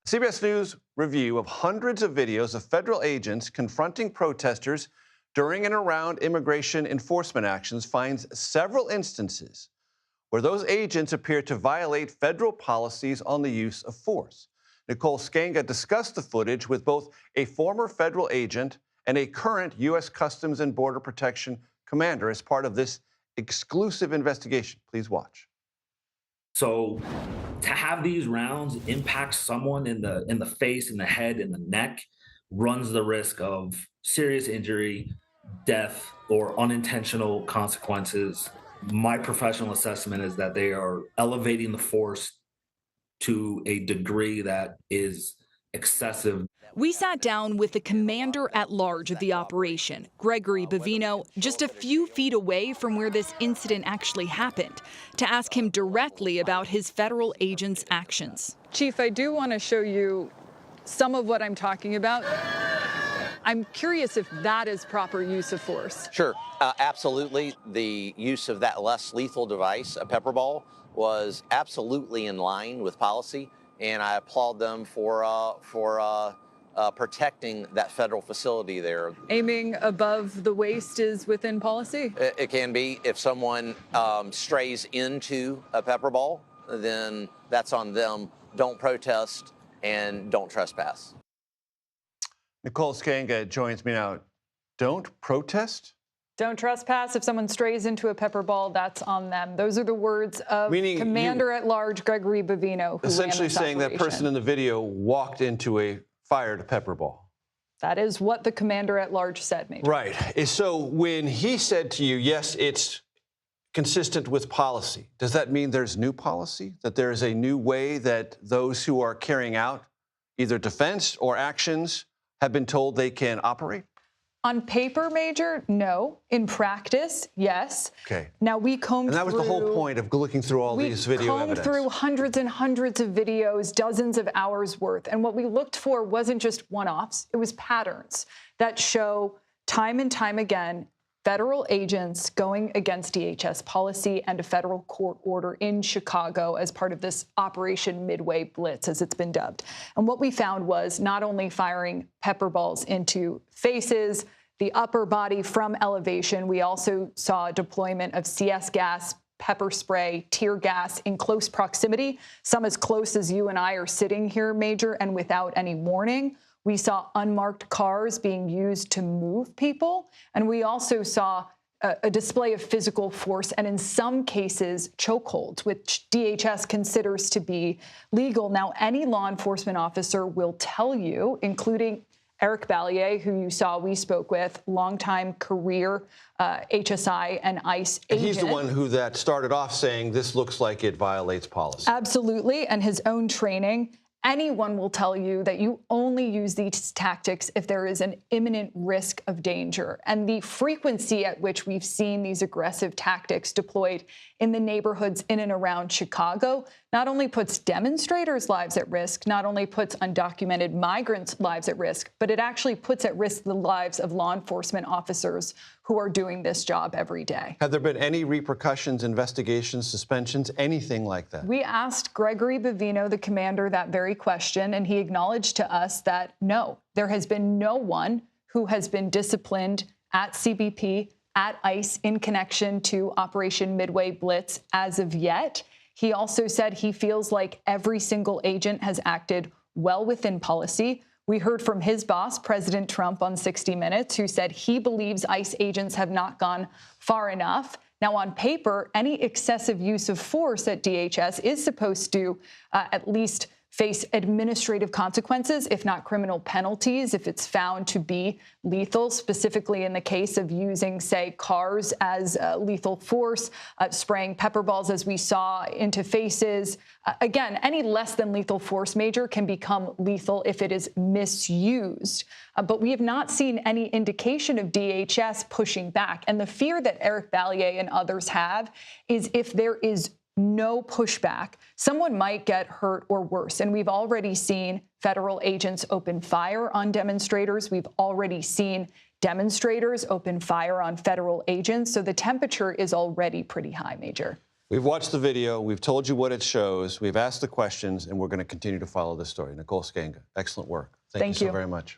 CBS News review of hundreds of videos of federal agents confronting protesters during and around immigration enforcement actions finds several instances where those agents appear to violate federal policies on the use of force. Nicole Sganga discussed the footage with both a former federal agent and a current U.S. Customs and Border Protection commander as part of this exclusive investigation. Please watch. So to have these rounds impact someone in the face, in the head, in the neck, runs the risk of serious injury, death, or unintentional consequences. My professional assessment is that they are elevating the force to a degree that is excessive. We sat down with the commander-at-large of the operation, Gregory Bovino, just a few feet away from where this incident actually happened, to ask him directly about his federal agents' actions. Chief, I do want to show you some of what I'm talking about. I'm curious if that is proper use of force. Sure, absolutely. The use of that less lethal device, a pepper ball, was absolutely in line with policy, and I applaud them for protecting that federal facility there. Aiming above the waist is within policy? It can be. If someone strays into a pepper ball, then that's on them. Don't protest and don't trespass. Nicole Sganga joins me now. Don't protest? Don't trespass. If someone strays into a pepper ball, that's on them. Those are the words of Commander-at-Large Gregory Bovino, who essentially saying operation. That person in the video walked into a fired pepper ball. That is what the Commander-at-Large said, Major. Right. So when he said to you, yes, it's consistent with policy, does that mean there's new policy? That there is a new way that those who are carrying out either defense or actions have been told they can operate? On paper, Major, no. In practice, yes. Okay. Now, we combed through... And that was the whole point of looking through all these video evidence. We combed through hundreds and hundreds of videos, dozens of hours worth. And what we looked for wasn't just one-offs. It was patterns that show time and time again federal agents going against DHS policy and a federal court order in Chicago as part of this Operation Midway Blitz, as it's been dubbed. And what we found was not only firing pepper balls into faces, the upper body from elevation, we also saw deployment of CS gas, pepper spray, tear gas in close proximity, some as close as you and I are sitting here, Major, and without any warning. We saw unmarked cars being used to move people, and we also saw a display of physical force and, in some cases, chokeholds, which DHS considers to be legal. Now, any law enforcement officer will tell you, including Eric Ballier, who you saw we spoke with, longtime career HSI and ICE agent. And he's the one who that started off saying this looks like it violates policy. Absolutely, and his own training. Anyone will tell you that you only use these tactics if there is an imminent risk of danger. And the frequency at which we've seen these aggressive tactics deployed in the neighborhoods in and around Chicago not only puts demonstrators' lives at risk, not only puts undocumented migrants' lives at risk, but it actually puts at risk the lives of law enforcement officers who are doing this job every day. Have there been any repercussions, investigations, suspensions, anything like that? We asked Gregory Bovino, the commander, that very question, and he acknowledged to us that no, there has been no one who has been disciplined at CBP, at ICE in connection to Operation Midway Blitz as of yet. He also said he feels like every single agent has acted well within policy. We heard from his boss, President Trump, on 60 Minutes, who said he believes ICE agents have not gone far enough. Now, on paper, any excessive use of force at DHS is supposed to at least face administrative consequences, if not criminal penalties, if it's found to be lethal, specifically in the case of using, say, cars as lethal force, spraying pepper balls, as we saw, into faces. Again, any less than lethal force, Major, can become lethal if it is misused. But we have not seen any indication of DHS pushing back. And the fear that Eric Ballier and others have is if there is no pushback, someone might get hurt or worse. And we've already seen federal agents open fire on demonstrators. We've already seen demonstrators open fire on federal agents. So the temperature is already pretty high, Major. We've watched the video. We've told you what it shows. We've asked the questions, and we're going to continue to follow this story. Nicole Sganga, excellent work. Thank you so very much.